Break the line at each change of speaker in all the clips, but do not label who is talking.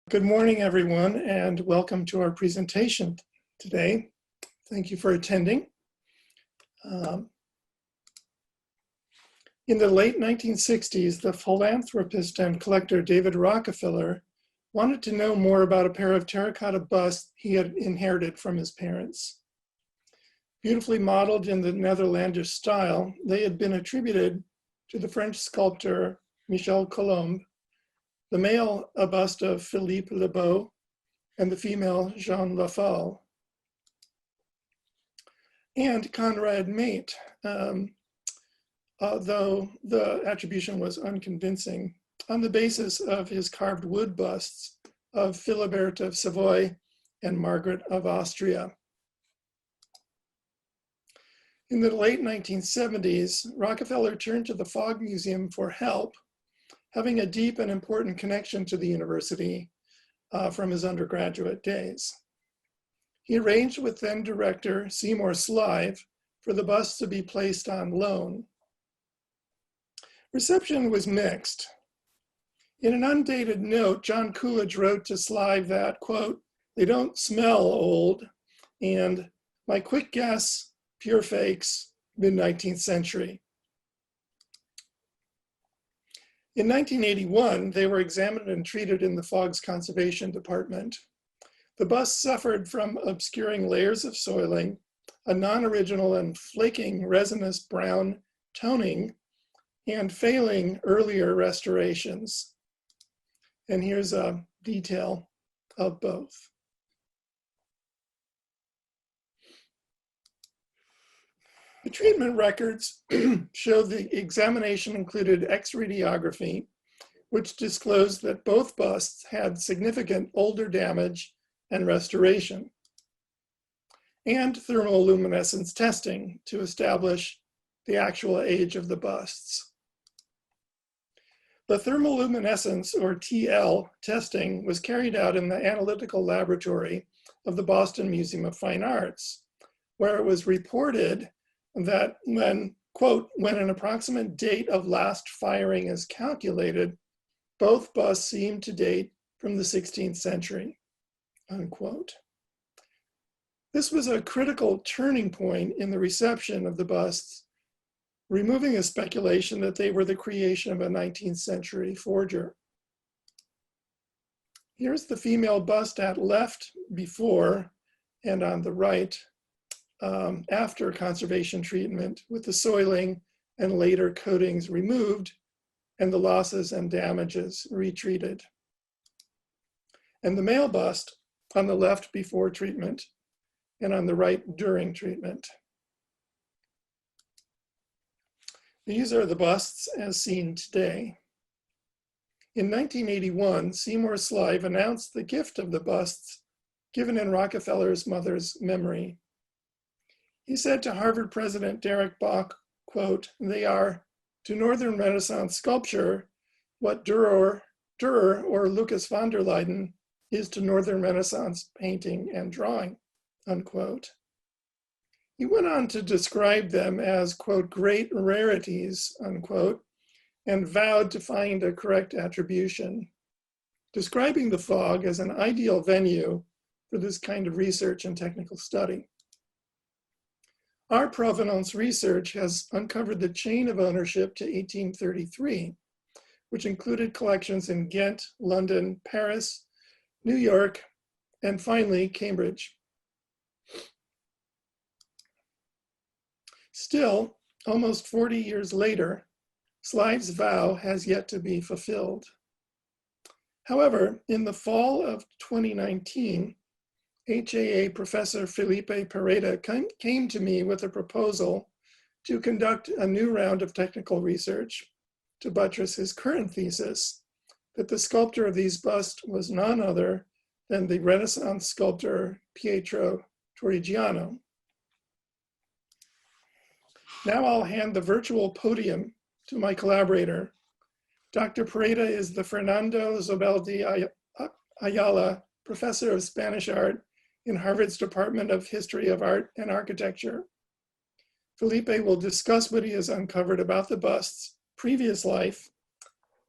Good morning, everyone, and welcome to our presentation today. Thank you for attending. In the late 1960s, the philanthropist and collector David Rockefeller wanted to know more about a pair of terracotta busts he had inherited from his parents. Beautifully modeled in the Netherlandish style, they had been attributed to the French sculptor Michel Colomb, the male a bust of Philippe Le Beau, and the female Jeanne Lafal. And Conrad Mate, although the attribution was unconvincing, on the basis of his carved wood busts of Philibert of Savoy and Margaret of Austria. In the late 1970s, Rockefeller turned to the Fogg Museum for help, having a deep and important connection to the university from his undergraduate days. He arranged with then director Seymour Slive for the busts to be placed on loan. Reception was mixed. In an undated note, John Coolidge wrote to Slive that, quote, "They don't smell old," and "my quick guess, pure fakes, mid-19th century." In 1981, they were examined and treated in the Fogg's Conservation Department. The busts suffered from obscuring layers of soiling, a non-original and flaking resinous brown toning, and failing earlier restorations. And here's a detail of both. The treatment records show the examination included X-radiography, which disclosed that both busts had significant older damage and restoration, and thermoluminescence testing to establish the actual age of the busts. The thermoluminescence, or TL, testing was carried out in the analytical laboratory of the Boston Museum of Fine Arts, where it was reported that when, quote, "when an approximate date of last firing is calculated, both busts seem to date from the 16th century, unquote. This was a critical turning point in the reception of the busts, removing a speculation that they were the creation of a 19th century forger. Here's the female bust at left before and on the right after conservation treatment, with the soiling and later coatings removed and the losses and damages retreated. And the male bust on the left before treatment and on the right during treatment. These are the busts as seen today. In 1981, Seymour Slive announced the gift of the busts given in Rockefeller's mother's memory. He said to Harvard President Derek Bach, quote, "They are to Northern Renaissance sculpture what Dürer or Lucas van der Leyden is to Northern Renaissance painting and drawing," unquote. He went on to describe them as, quote, "great rarities," unquote, and vowed to find a correct attribution, describing the Fogg as an ideal venue for this kind of research and technical study. Our provenance research has uncovered the chain of ownership to 1833, which included collections in Ghent, London, Paris, New York, and finally, Cambridge. Still, almost 40 years later, Slive's vow has yet to be fulfilled. However, in the fall of 2019, HAA professor Felipe Pereda came to me with a proposal to conduct a new round of technical research to buttress his current thesis that the sculptor of these busts was none other than the Renaissance sculptor Pietro Torrigiano. Now I'll hand the virtual podium to my collaborator. Dr. Pereda is the Fernando Zobeldi Ayala Professor of Spanish Art in Harvard's Department of History of Art and Architecture. Felipe will discuss what he has uncovered about the busts, previous life,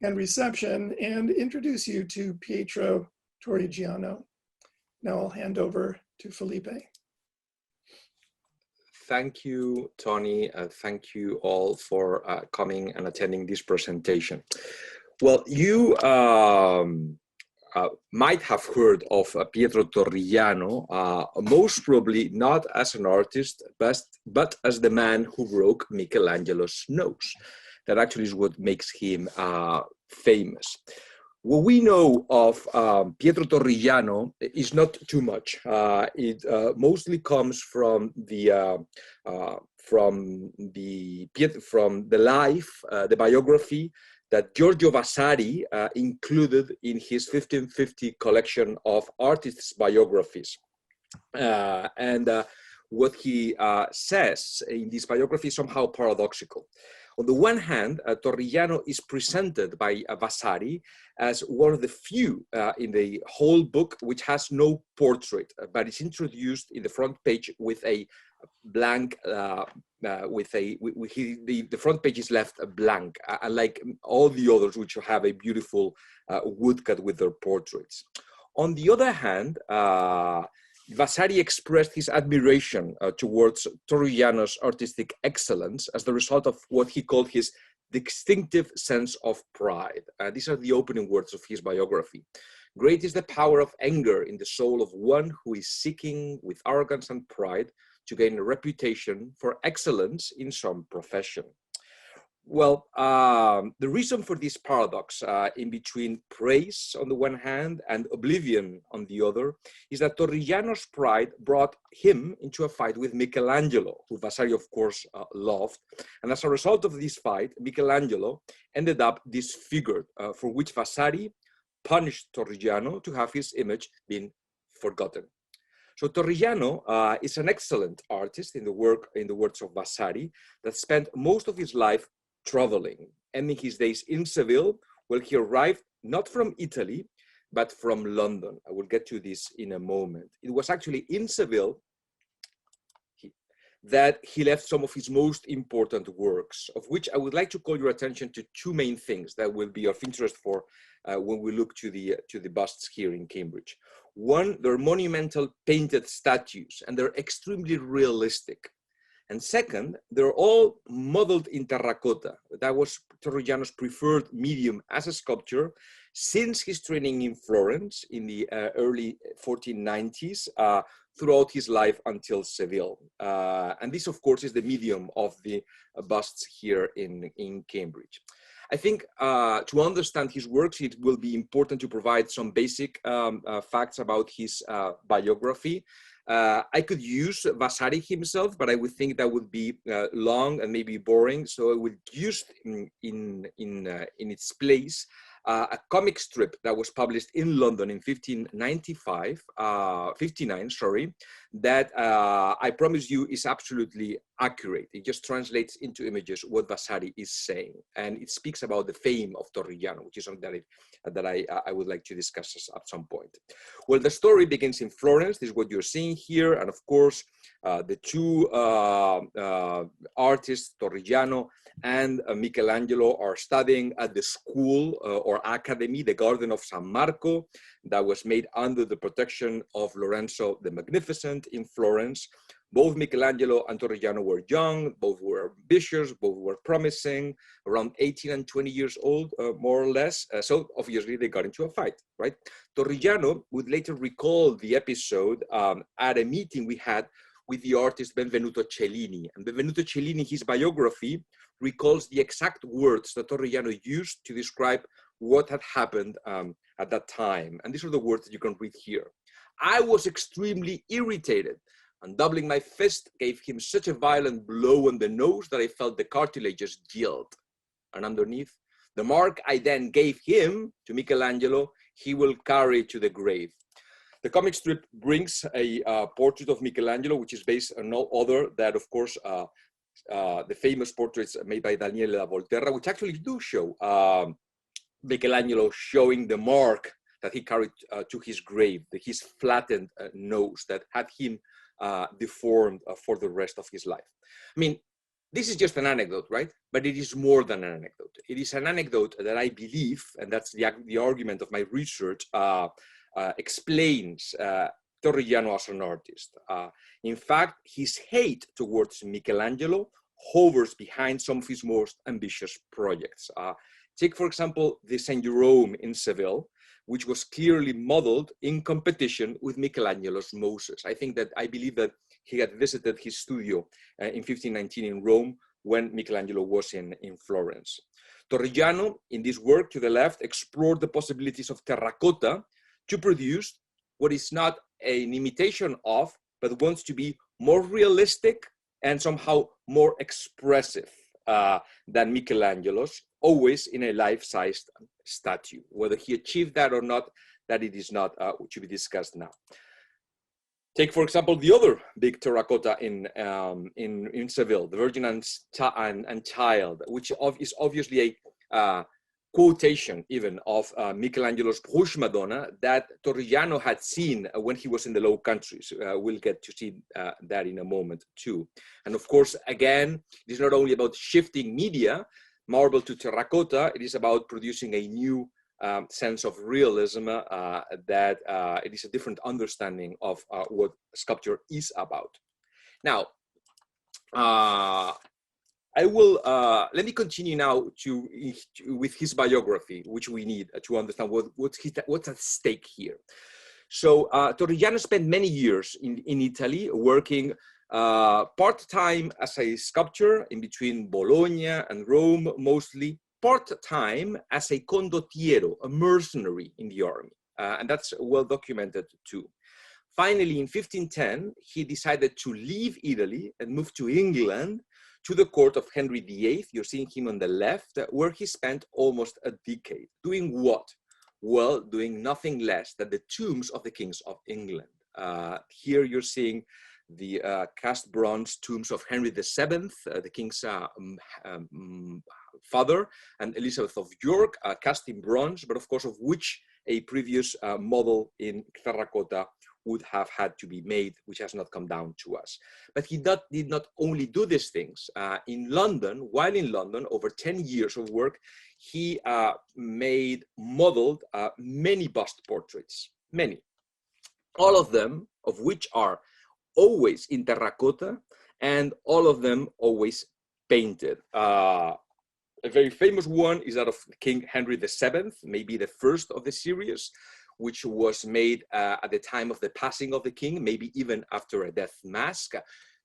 and reception, and introduce you to Pietro Torrigiano. Now I'll hand over to Felipe.
Thank you, Tony, and thank you all for coming and attending this presentation. Well, you might have heard of Pietro Torrigiano, most probably not as an artist, but as the man who broke Michelangelo's nose. That actually is what makes him famous. What we know of Pietro Torrigiano is not too much. It mostly comes from the life, the biography that Giorgio Vasari included in his 1550 collection of artists' biographies. What he says in this biography is somehow paradoxical. On the one hand, Torrigiano is presented by Vasari as one of the few in the whole book which has no portrait, but is introduced in the front page with a blank, the front page is left blank, unlike all the others which have a beautiful woodcut with their portraits. On the other hand, Vasari expressed his admiration towards Torrigiano's artistic excellence as the result of what he called his distinctive sense of pride. These are the opening words of his biography. Great is the power of anger in the soul of one who is seeking with arrogance and pride to gain a reputation for excellence in some profession. Well, the reason for this paradox in between praise on the one hand and oblivion on the other is that Torrigiano's pride brought him into a fight with Michelangelo, who Vasari, of course, loved. And as a result of this fight, Michelangelo ended up disfigured, for which Vasari punished Torrigiano to have his image been forgotten. So Torrigiano is an excellent artist in the words of Vasari, that spent most of his life traveling, ending his days in Seville, where he arrived not from Italy, but from London. I will get to this in a moment. It was actually in Seville that he left some of his most important works, of which I would like to call your attention to two main things that will be of interest for when we look to the busts here in Cambridge. One, they're monumental painted statues, and they're extremely realistic. And second, they're all modeled in terracotta. That was Torrigiano's preferred medium as a sculptor since his training in Florence in the early 1490s, throughout his life until Seville. And this, of course, is the medium of the busts here in Cambridge. I think to understand his works, it will be important to provide some basic facts about his biography. I could use Vasari himself, but I would think that would be long and maybe boring. So I would use in its place a comic strip that was published in London in 59, sorry, that I promise you is absolutely accurate. It just translates into images what Vasari is saying, and it speaks about the fame of Torrigiano, which is something that I would like to discuss at some point. Well, the story begins in Florence. This is what you're seeing here, and of course, the two artists, Torrigiano and Michelangelo, are studying at the school or academy, the Garden of San Marco, that was made under the protection of Lorenzo the Magnificent in Florence. Both Michelangelo and Torrigiano were young, both were ambitious, both were promising, around 18 and 20 years old, more or less. So obviously they got into a fight, right? Torrigiano would later recall the episode at a meeting we had with the artist Benvenuto Cellini. And Benvenuto Cellini, his biography, recalls the exact words that Torrigiano used to describe what had happened at that time. And these are the words that you can read here. I was extremely irritated, and doubling my fist gave him such a violent blow on the nose that I felt the cartilages yield. And underneath, the mark I then gave him, to Michelangelo, he will carry to the grave. The comic strip brings a portrait of Michelangelo, which is based on no other than, of course, the famous portraits made by Daniele da Volterra, which actually do show Michelangelo showing the mark that he carried to his grave, his flattened nose that had him deformed for the rest of his life. I mean, this is just an anecdote, right? But it is more than an anecdote. It is an anecdote that I believe, and that's the argument of my research, explains Torrigiano as an artist. In fact, his hate towards Michelangelo hovers behind some of his most ambitious projects. Take, for example, the St. Jerome in Seville, which was clearly modeled in competition with Michelangelo's Moses. I believe that he had visited his studio in 1519 in Rome when Michelangelo was in Florence. Torrigiano, in this work to the left, explored the possibilities of terracotta to produce what is not an imitation of, but wants to be more realistic and somehow more expressive than Michelangelo's, always in a life-sized statue. Whether he achieved that or not, that it is not to be discussed now. Take, for example, the other big terracotta in Seville, the Virgin and Child, which is obviously a quotation even of Michelangelo's Bruges Madonna that Torrigiano had seen when he was in the Low Countries. We'll get to see that in a moment too. And of course, again, it is not only about shifting media, marble to terracotta, it is about producing a new sense of realism that it is a different understanding of what sculpture is about. Now, let me continue now with his biography, which we need to understand what's at stake here. So Torrigiano spent many years in Italy working part-time as a sculptor in between Bologna and Rome, mostly part-time as a condottiero, a mercenary in the army. And that's well documented too. Finally, in 1510, he decided to leave Italy and move to England, to the court of Henry VIII. You're seeing him on the left, where he spent almost a decade. Doing what? Well, doing nothing less than the tombs of the kings of England. Here you're seeing the cast bronze tombs of Henry VII, the king's father, and Elizabeth of York, cast in bronze, but of course of which a previous model in terracotta would have had to be made, which has not come down to us. But he did not only do these things. In London, while in London, over 10 years of work, he modeled many bust portraits, many. All of them, of which are always in terracotta, and all of them always painted. A very famous one is that of King Henry VII, maybe the first of the series, which was made at the time of the passing of the king, maybe even after a death mask,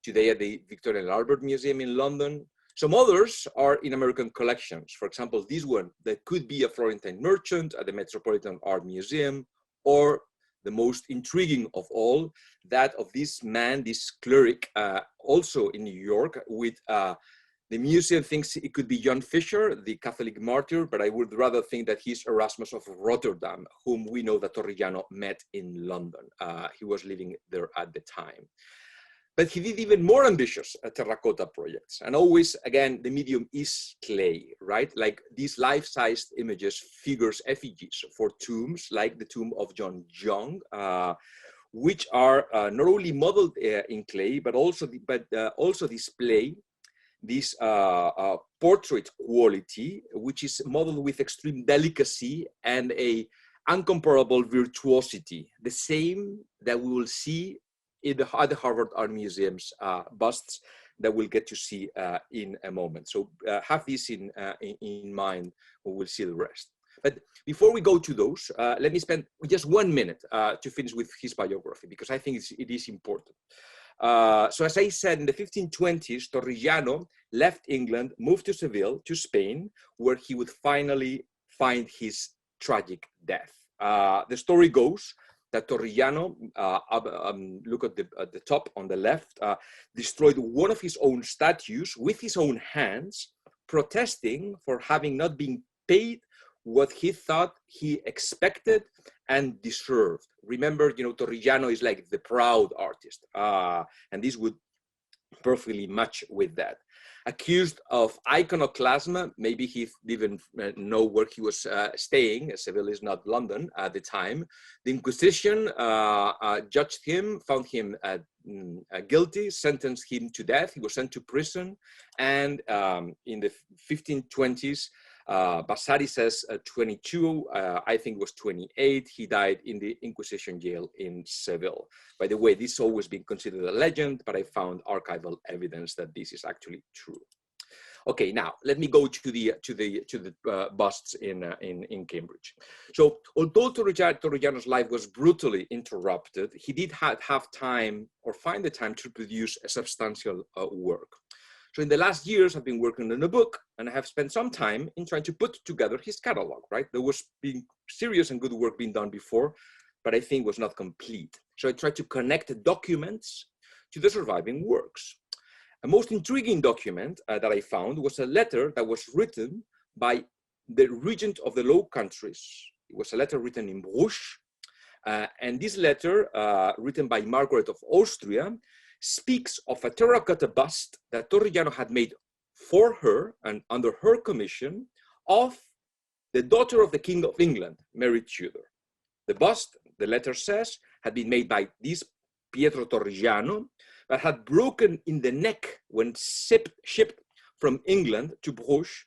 today at the Victoria and Albert Museum in London. Some others are in American collections. For example, this one that could be a Florentine merchant at the Metropolitan Art Museum, or the most intriguing of all, that of this man, this cleric, also in New York, with the museum thinks it could be John Fisher, the Catholic martyr, but I would rather think that he's Erasmus of Rotterdam, whom we know that Torrigiano met in London. He was living there at the time. But he did even more ambitious terracotta projects. And always, again, the medium is clay, right? Like these life-sized images, figures, effigies for tombs, like the tomb of John Young, which are not only modeled in clay, but also display this portrait quality, which is modeled with extreme delicacy and a incomparable virtuosity, the same that we will see in the Harvard Art Museum's busts that we'll get to see in a moment. So have this in mind when we'll see the rest. But before we go to those, let me spend just 1 minute to finish with his biography, because I think it is important. So as I said, in the 1520s, Torrigiano left England, moved to Seville, to Spain, where he would finally find his tragic death. The story goes that Torrigiano, look at the top on the left, destroyed one of his own statues with his own hands, protesting for having not been paid what he thought he expected and deserved. Remember, Torrigiano is like the proud artist, and this would perfectly match with that. Accused of iconoclasm, maybe he didn't know where he was staying. Seville is not London at the time. The Inquisition judged him, found him guilty, sentenced him to death. He was sent to prison, and in the 1520s, Vasari says 22, I think it was 28. He died in the Inquisition jail in Seville. By the way, this has always been considered a legend, but I found archival evidence that this is actually true. Okay, now let me go to the busts in Cambridge. So, although Torrigiano's life was brutally interrupted, he did have time or find the time to produce a substantial work. So, in the last years, I've been working on a book, and I have spent some time in trying to put together his catalog. Right, there was being serious and good work being done before, but I think was not complete. So, I tried to connect the documents to the surviving works. A most intriguing document that I found was a letter that was written by the regent of the Low Countries. It was a letter written in Bruges, and this letter, written by Margaret of Austria, speaks of a terracotta bust that Torrigiano had made for her and under her commission of the daughter of the King of England, Mary Tudor. The bust, the letter says, had been made by this Pietro Torrigiano, but had broken in the neck when shipped from England to Bruges.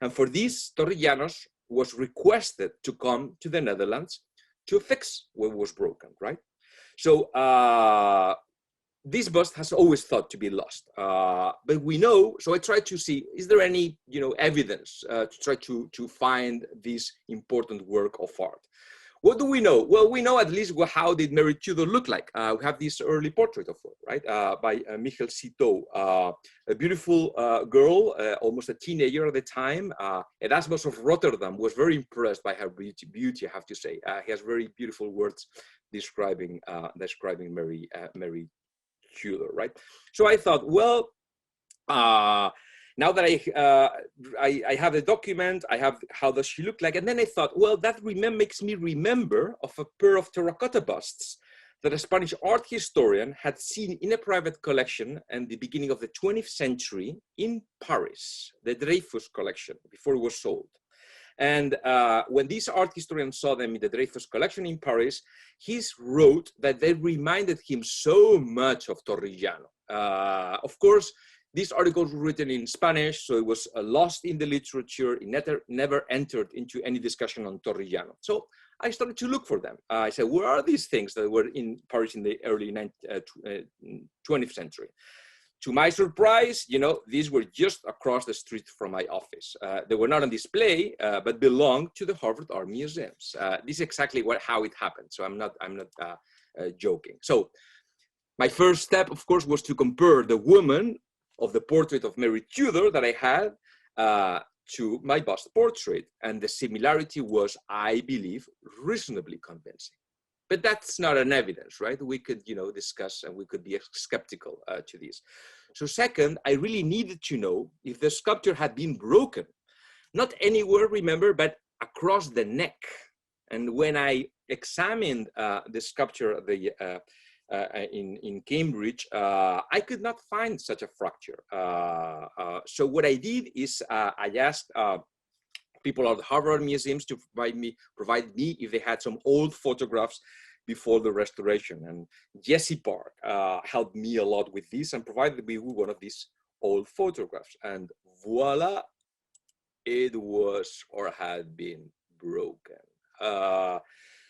And for this, Torrigiano was requested to come to the Netherlands to fix what was broken, right? So this bust has always thought to be lost, but we know, so I tried to see, is there any evidence to try to find this important work of art? What do we know? Well, we know at least how did Mary Tudor look like. We have this early portrait of her, right, by Michel Citeaux, a beautiful girl, almost a teenager at the time. Erasmus of Rotterdam was very impressed by her beauty, I have to say. He has very beautiful words describing Mary Tudor, right? So I thought, well, now that I have the document, I have how does she look like, and then I thought, well, that makes me remember of a pair of terracotta busts that a Spanish art historian had seen in a private collection in the beginning of the 20th century in Paris, the Dreyfus collection, before it was sold. And when this art historian saw them in the Dreyfus collection in Paris, he wrote that they reminded him so much of Torrigiano. Of course, this article was written in Spanish, so it was lost in the literature. It never entered into any discussion on Torrigiano. So I started to look for them. I said, where are these things that were in Paris in the early 20th century? To my surprise, these were just across the street from my office. They were not on display, but belonged to the Harvard Art Museums. This is exactly how it happened. So I'm not joking. So my first step, of course, was to compare the woman of the portrait of Mary Tudor that I had to my bust portrait. And the similarity was, I believe, reasonably convincing. But that's not an evidence, right? We could, discuss and we could be skeptical to this. So second, I really needed to know if the sculpture had been broken, not anywhere, remember, but across the neck. And when I examined the sculpture, in Cambridge, I could not find such a fracture. So what I did is I asked people at the Harvard Museums to provide me if they had some old photographs before the restoration. And Jesse Park helped me a lot with this and provided me with one of these old photographs. And voila, it was or had been broken.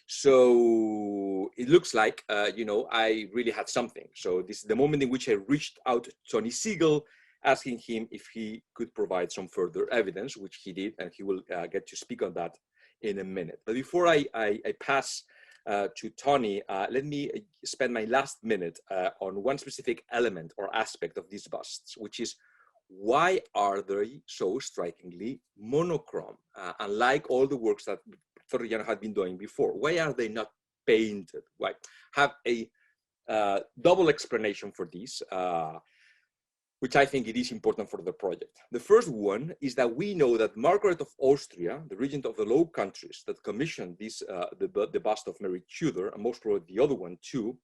So it looks like, I really had something. So this is the moment in which I reached out to Tony Sigel, asking him if he could provide some further evidence, which he did, and he will get to speak on that in a minute. But before I pass to Tony, let me spend my last minute on one specific element or aspect of these busts, which is why are they so strikingly monochrome? Unlike all the works that Torrigiano had been doing before, why are they not painted? Why? Have a double explanation for this, which I think it is important for the project. The first one is that we know that Margaret of Austria, the regent of the Low Countries that commissioned this, the bust of Mary Tudor, and most probably the other one too,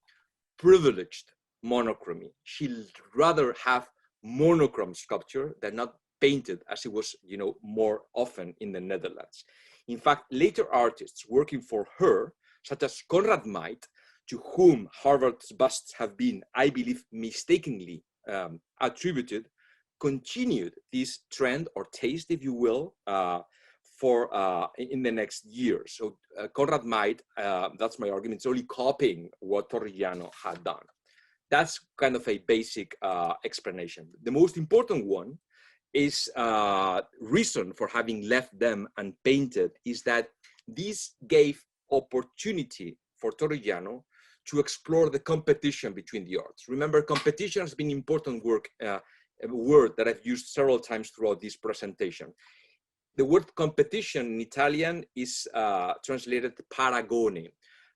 privileged monochromy. She'd rather have monochrome sculpture than not painted, as it was, more often in the Netherlands. In fact, later artists working for her, such as Conrad Meid, to whom Harvard's busts have been, I believe, mistakenly attributed, continued this trend or taste, if you will, for in the next year. So Conrad might, that's my argument, is only copying what Torrigiano had done. That's kind of a basic explanation. The most important one is reason for having left them unpainted is that this gave opportunity for Torrigiano to explore the competition between the arts. Remember, competition has been important a word that I've used several times throughout this presentation. The word competition in Italian is translated paragone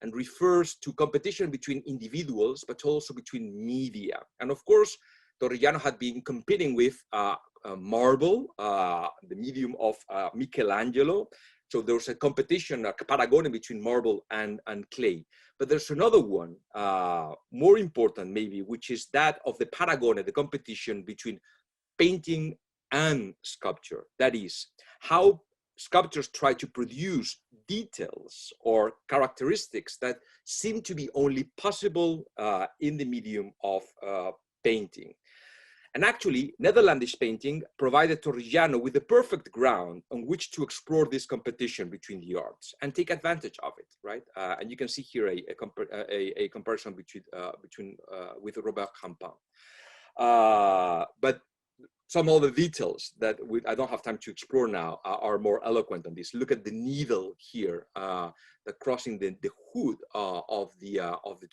and refers to competition between individuals, but also between media. And of course, Torrigiano had been competing with marble, the medium of Michelangelo. So there's a competition, a paragone between marble and clay. But there's another one, more important maybe, which is that of the paragone, the competition between painting and sculpture. That is, how sculptors try to produce details or characteristics that seem to be only possible in the medium of painting. And actually, Netherlandish painting provided Torrigiano with the perfect ground on which to explore this competition between the arts and take advantage of it, right? And you can see here a comparison with Robert Campin. But some of the details that I don't have time to explore now are more eloquent on this. Look at the needle here, the crossing the hood of the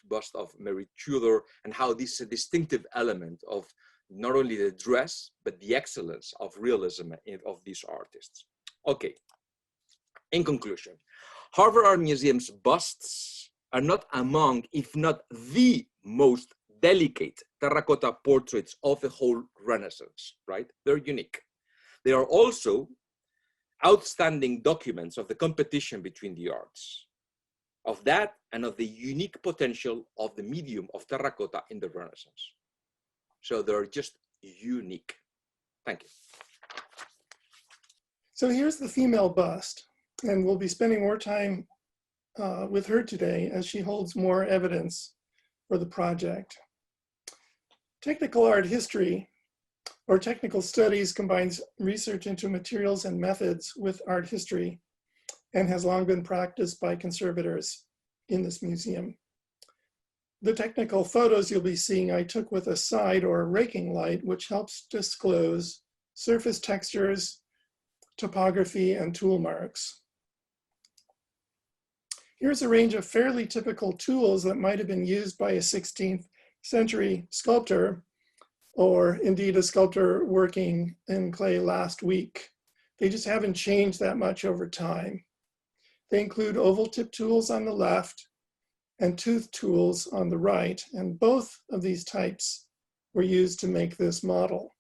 bust of Mary Tudor, and how this is a distinctive element of not only the dress, but the excellence of realism of these artists. Okay, in conclusion, Harvard Art Museum's busts are not among, if not the most delicate terracotta portraits of the whole Renaissance, right? They're unique. They are also outstanding documents of the competition between the arts, of that and of the unique potential of the medium of terracotta in the Renaissance. So they're just unique. Thank you.
So here's the female bust, and we'll be spending more time with her today as she holds more evidence for the project. Technical art history, or technical studies, combines research into materials and methods with art history and has long been practiced by conservators in this museum. The technical photos you'll be seeing I took with a side or a raking light, which helps disclose surface textures, topography, and tool marks. Here's a range of fairly typical tools that might have been used by a 16th century sculptor, or indeed a sculptor working in clay last week. They just haven't changed that much over time. They include oval tip tools on the left and tooth tools on the right, and both of these types were used to make this model.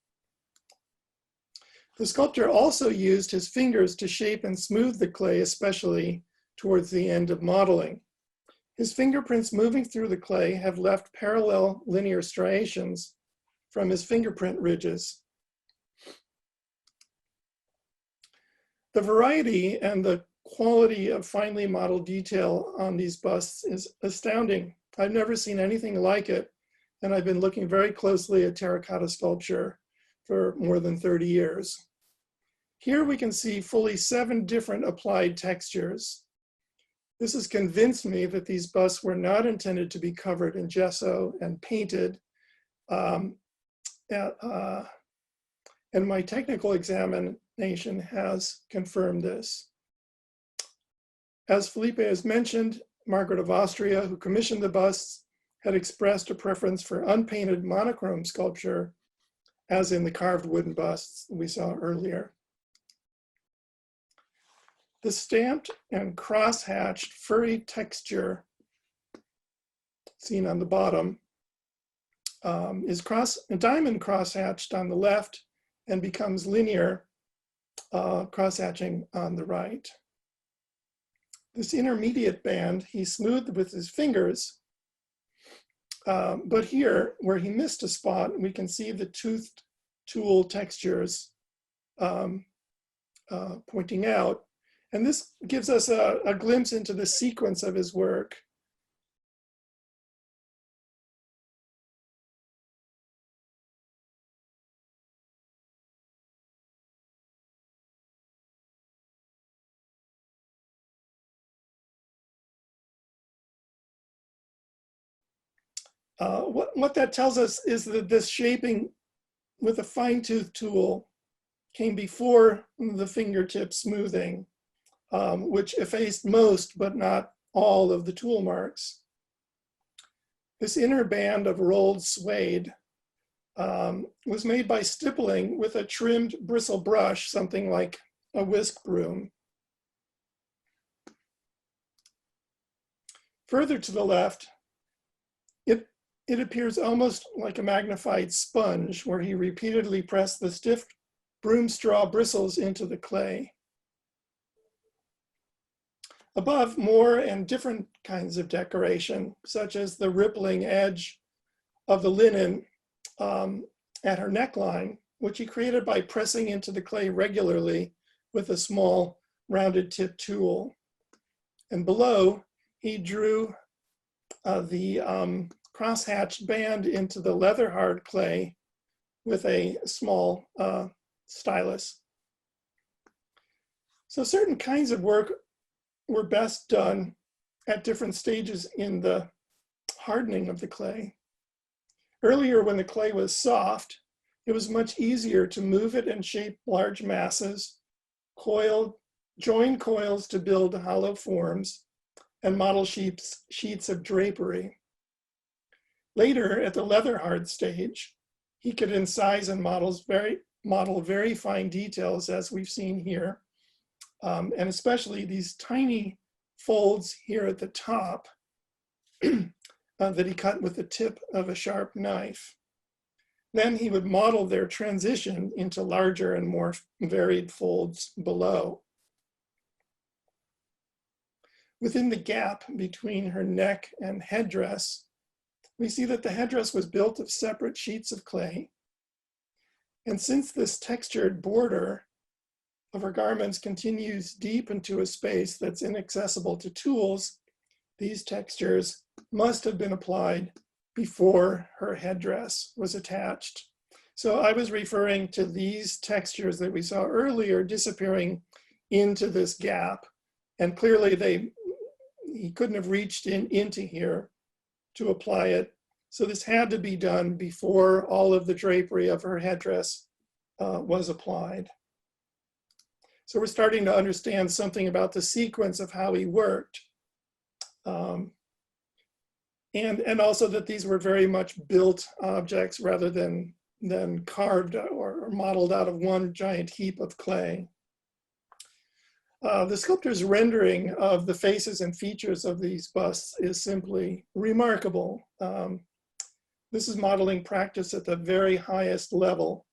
The sculptor also used his fingers to shape and smooth the clay, especially towards the end of modeling. His fingerprints moving through the clay have left parallel linear striations from his fingerprint ridges. The variety and the quality of finely modeled detail on these busts is astounding. I've never seen anything like it, and I've been looking very closely at terracotta sculpture for more than 30 years. Here we can see fully 7 different applied textures. This has convinced me that these busts were not intended to be covered in gesso and painted. And my technical examination has confirmed this. As Felipe has mentioned, Margaret of Austria, who commissioned the busts, had expressed a preference for unpainted monochrome sculpture, as in the carved wooden busts we saw earlier. The stamped and cross-hatched furry texture seen on the bottom is diamond cross-hatched on the left and becomes linear cross-hatching on the right. This intermediate band he smoothed with his fingers, but here, where he missed a spot, we can see the toothed tool textures pointing out. And this gives us a glimpse into the sequence of his work. What that tells us is that this shaping with a fine-tooth tool came before the fingertip smoothing, which effaced most but not all of the tool marks. This inner band of rolled suede was made by stippling with a trimmed bristle brush, something like a whisk broom. Further to the left, it appears almost like a magnified sponge where he repeatedly pressed the stiff broom straw bristles into the clay. Above, more and different kinds of decoration, such as the rippling edge of the linen at her neckline, which he created by pressing into the clay regularly with a small rounded tip tool. And below, he drew the cross-hatched band into the leather hard clay with a small stylus. So certain kinds of work were best done at different stages in the hardening of the clay. Earlier, when the clay was soft, it was much easier to move it and shape large masses, join coils to build hollow forms, and model sheets of drapery. Later, at the leather hard stage, he could incise and model very fine details, as we've seen here, and especially these tiny folds here at the top that he cut with the tip of a sharp knife. Then he would model their transition into larger and more varied folds below. Within the gap between her neck and headdress, we see that the headdress was built of separate sheets of clay. And since this textured border of her garments continues deep into a space that's inaccessible to tools, these textures must have been applied before her headdress was attached. So I was referring to these textures that we saw earlier disappearing into this gap. And clearly he couldn't have reached into here to apply it. So this had to be done before all of the drapery of her headdress was applied. So we're starting to understand something about the sequence of how he worked. And also that these were very much built objects rather than carved or modeled out of one giant heap of clay. The sculptor's rendering of the faces and features of these busts is simply remarkable. This is modeling practice at the very highest level.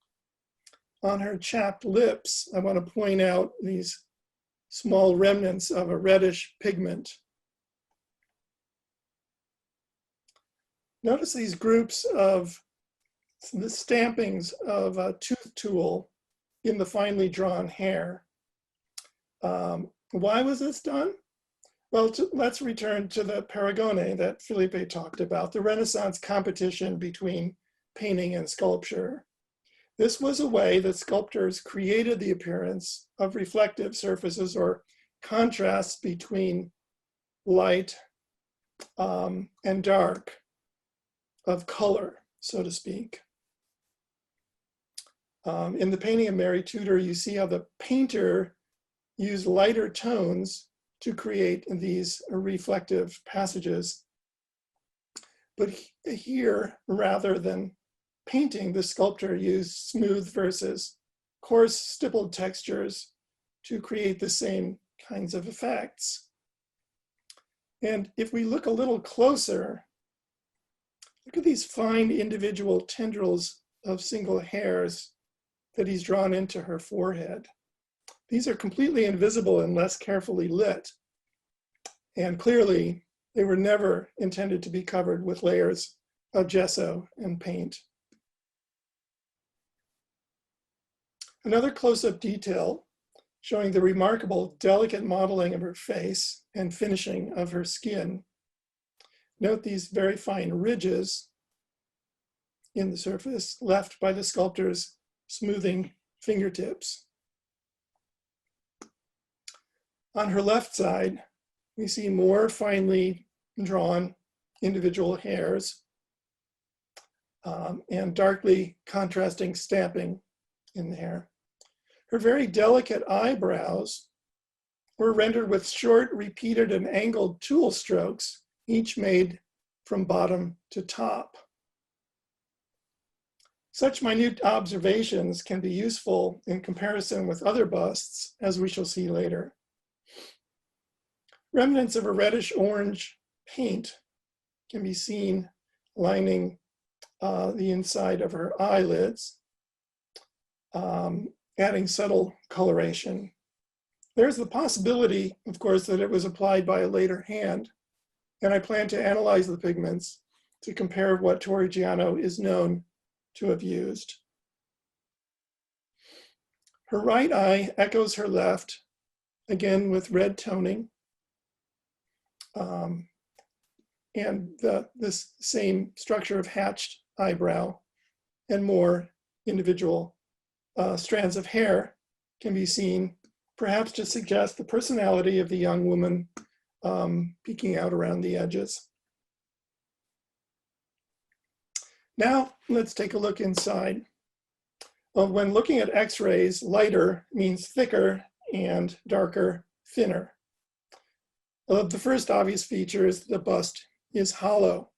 On her chapped lips, I want to point out these small remnants of a reddish pigment. Notice these groups of the stampings of a tooth tool in the finely drawn hair. Why was this done? Well, let's return to the Paragone that Felipe talked about, the Renaissance competition between painting and sculpture. This was a way that sculptors created the appearance of reflective surfaces or contrasts between light and dark, of color, so to speak. In the painting of Mary Tudor, you see how the painter used lighter tones to create these reflective passages. But here, rather than painting, the sculptor used smooth versus coarse stippled textures to create the same kinds of effects. And if we look a little closer, look at these fine individual tendrils of single hairs that he's drawn into her forehead. These are completely invisible unless carefully lit. And clearly, they were never intended to be covered with layers of gesso and paint. Another close-up detail showing the remarkable delicate modeling of her face and finishing of her skin. Note these very fine ridges in the surface left by the sculptor's smoothing fingertips. On her left side, we see more finely drawn individual hairs and darkly contrasting stamping in the hair. Her very delicate eyebrows were rendered with short, repeated, and angled tool strokes, each made from bottom to top. Such minute observations can be useful in comparison with other busts, as we shall see later. Remnants of a reddish-orange paint can be seen lining the inside of her eyelids, adding subtle coloration. There's the possibility, of course, that it was applied by a later hand, and I plan to analyze the pigments to compare what Torrigiano is known to have used. Her right eye echoes her left, again with red toning, and this same structure of hatched eyebrow and more individual strands of hair can be seen, perhaps to suggest the personality of the young woman peeking out around the edges. Now, let's take a look inside. When looking at X-rays, lighter means thicker and darker, thinner. The first obvious feature is the bust is hollow.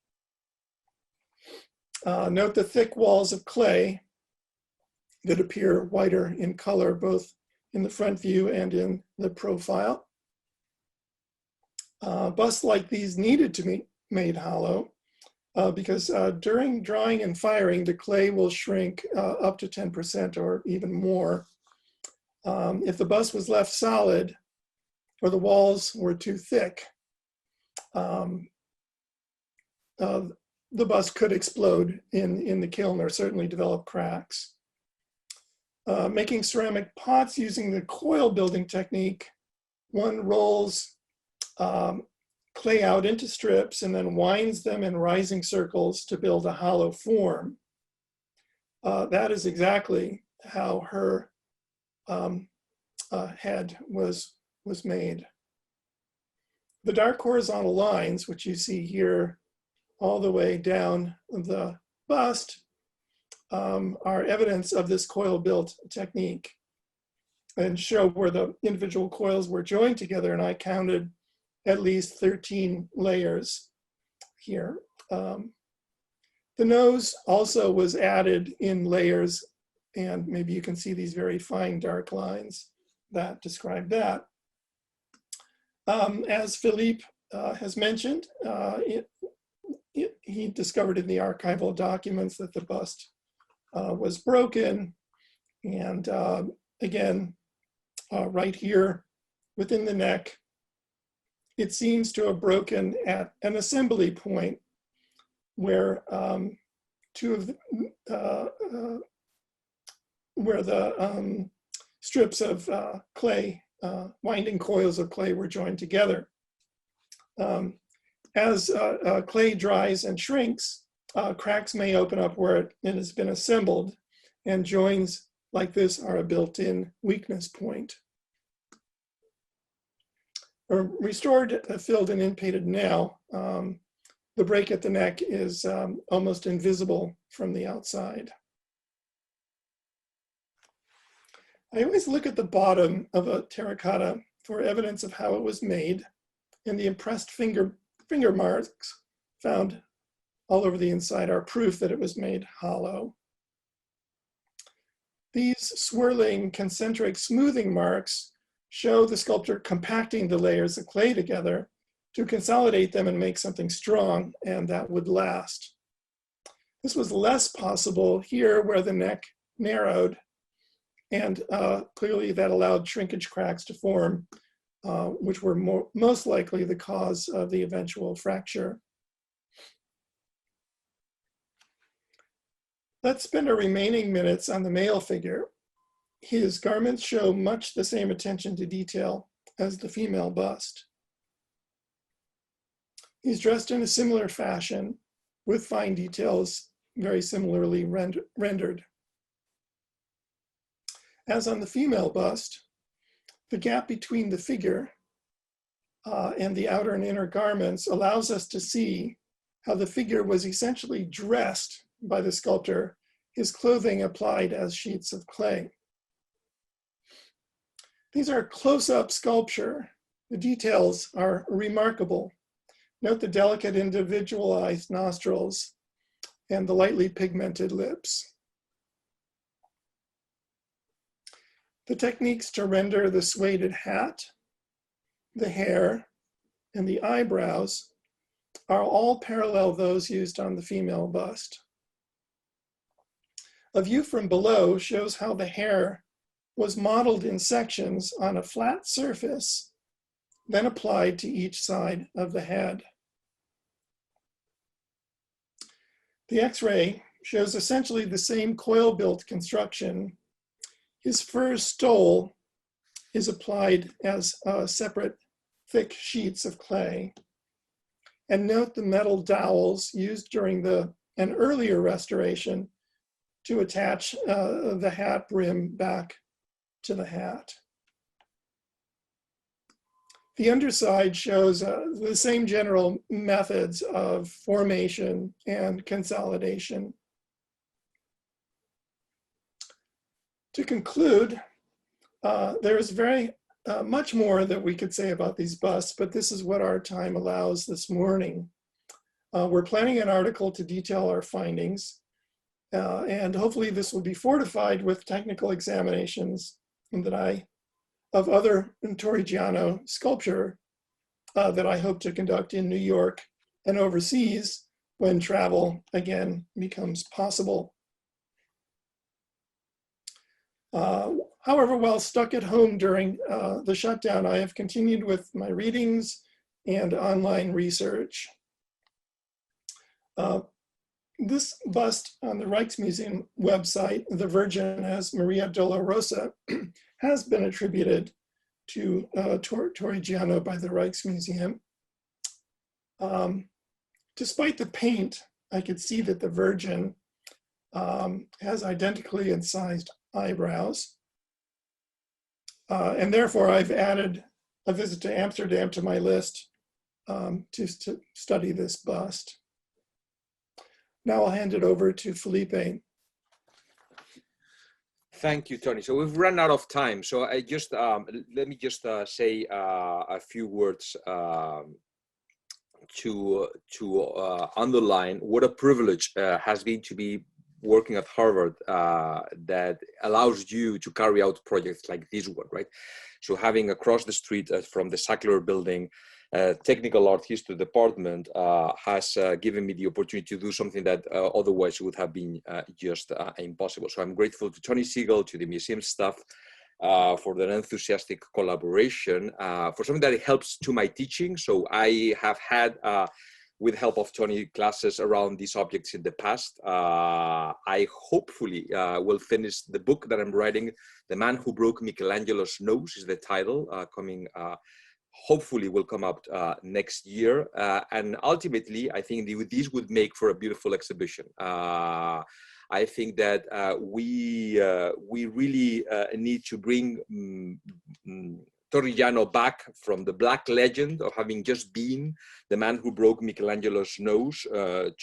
Note the thick walls of clay that appear whiter in color, both in the front view and in the profile. Busts like these needed to be made hollow because during drying and firing, the clay will shrink up to 10% or even more. If the bust was left solid or the walls were too thick, the bust could explode in the kiln or certainly develop cracks. Making ceramic pots using the coil building technique, one rolls clay out into strips and then winds them in rising circles to build a hollow form. That is exactly how her head was made. The dark horizontal lines, which you see here all the way down the bust, are evidence of this coil-built technique and show where the individual coils were joined together, and I counted at least 13 layers here. The nose also was added in layers, and maybe you can see these very fine dark lines that describe that. As Felipe has mentioned, he discovered in the archival documents that the bust was broken, and again, right here within the neck, it seems to have broken at an assembly point where where the strips of clay, winding coils of clay were joined together. As clay dries and shrinks, cracks may open up where it has been assembled, and joins like this are a built-in weakness point. Restored, filled, and inpainted now, the break at the neck is almost invisible from the outside. I always look at the bottom of a terracotta for evidence of how it was made, and the impressed finger marks found all over the inside are proof that it was made hollow. These swirling concentric smoothing marks show the sculptor compacting the layers of clay together to consolidate them and make something strong and that would last. This was less possible here where the neck narrowed, and clearly that allowed shrinkage cracks to form, which were most likely the cause of the eventual fracture. Let's spend our remaining minutes on the male figure. His garments show much the same attention to detail as the female bust. He's dressed in a similar fashion with fine details very similarly rendered. As on the female bust, the gap between the figure and the outer and inner garments allows us to see how the figure was essentially dressed by the sculptor, his clothing applied as sheets of clay. These are close-up sculpture. The details are remarkable. Note the delicate individualized nostrils and the lightly pigmented lips. The techniques to render the suede hat, the hair, and the eyebrows are all parallel those used on the female bust. A view from below shows how the hair was modeled in sections on a flat surface, then applied to each side of the head. The X-ray shows essentially the same coil-built construction. His fur stole is applied as separate thick sheets of clay. And note the metal dowels used during an earlier restoration to attach the hat brim back to the hat. The underside shows the same general methods of formation and consolidation. To conclude, there's very much more that we could say about these busts, but this is what our time allows this morning. We're planning an article to detail our findings, and hopefully this will be fortified with technical examinations of other Torrigiano sculpture that I hope to conduct in New York and overseas when travel again becomes possible. However, while stuck at home during the shutdown, I have continued with my readings and online research. This bust on the Rijksmuseum website, the Virgin as Maria Dolorosa, has been attributed to Torrigiano by the Rijksmuseum. Despite the paint, I could see that the Virgin has identically incised eyebrows. And therefore, I've added a visit to Amsterdam to my list to study this bust. Now I'll hand it over to Felipe.
Thank you, Tony. So we've run out of time. So I just let me just say a few words to underline what a privilege has been to be working at Harvard that allows you to carry out projects like this one, right? So having across the street from the Sackler building, technical art history department has given me the opportunity to do something that otherwise would have been just impossible. So I'm grateful to Tony Sigel, to the museum staff for their enthusiastic collaboration, for something that helps to my teaching. So I have had, with help of Tony, classes around these objects in the past. I hopefully will finish the book that I'm writing. The Man Who Broke Michelangelo's Nose is the title, coming hopefully will come out next year. And ultimately, I think this would make for a beautiful exhibition. I think that we really need to bring Torrigiano back from the black legend of having just been the man who broke Michelangelo's nose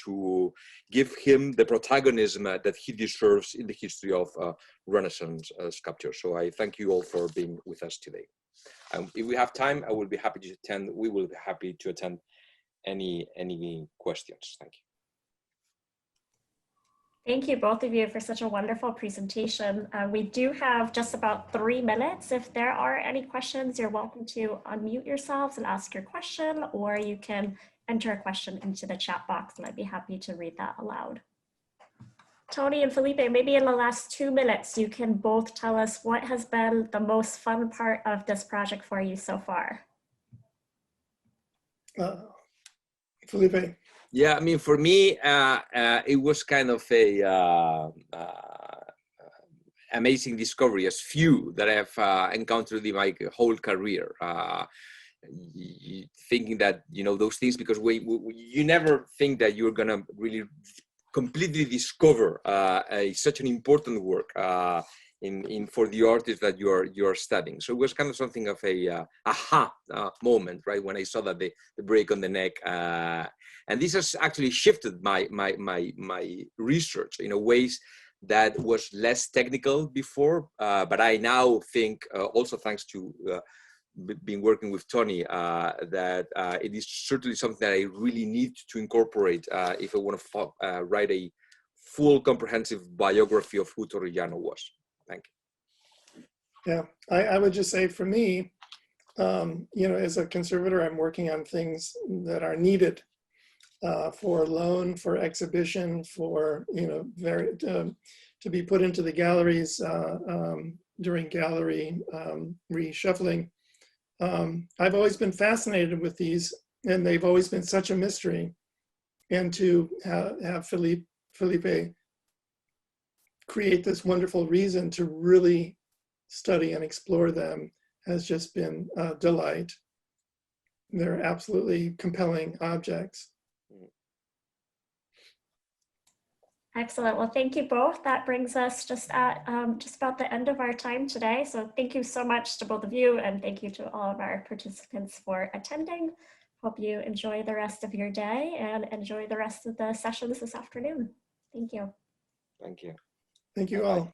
to give him the protagonism that he deserves in the history of Renaissance sculpture. So I thank you all for being with us today. If we have time, I will be happy to attend. We will be happy to attend any questions. Thank you.
Thank you, both of you, for such a wonderful presentation. We do have just about 3 minutes. If there are any questions, you're welcome to unmute yourselves and ask your question, or you can enter a question into the chat box, and I'd be happy to read that aloud. Tony and Felipe, maybe in the last 2 minutes, you can both tell us what has been the most fun part of this project for you so far.
Felipe.
Yeah, I mean, for me, it was kind of a amazing discovery, as few that I have encountered in my whole career. Thinking that, you know, those things, because you never think that you're gonna really completely discover such an important work for the artist that you're studying. So it was kind of something of a aha moment, right, when I saw that the break on the neck, and this has actually shifted my research in a ways that was less technical before, but I now think also thanks to been working with Tony, that it is certainly something that I really need to incorporate if I want to write a full comprehensive biography of who Torrigiano was. Thank you.
Yeah, I would just say for me, you know, as a conservator, I'm working on things that are needed for loan, for exhibition, for, you know, to be put into the galleries during gallery reshuffling. I've always been fascinated with these, and they've always been such a mystery. And to have Felipe create this wonderful reason to really study and explore them has just been a delight. They're absolutely compelling objects.
Excellent. Well, thank you both. That brings us just about the end of our time today. So thank you so much to both of you, and thank you to all of our participants for attending. Hope you enjoy the rest of your day and enjoy the rest of the sessions this afternoon. Thank you.
Thank you.
Thank you all.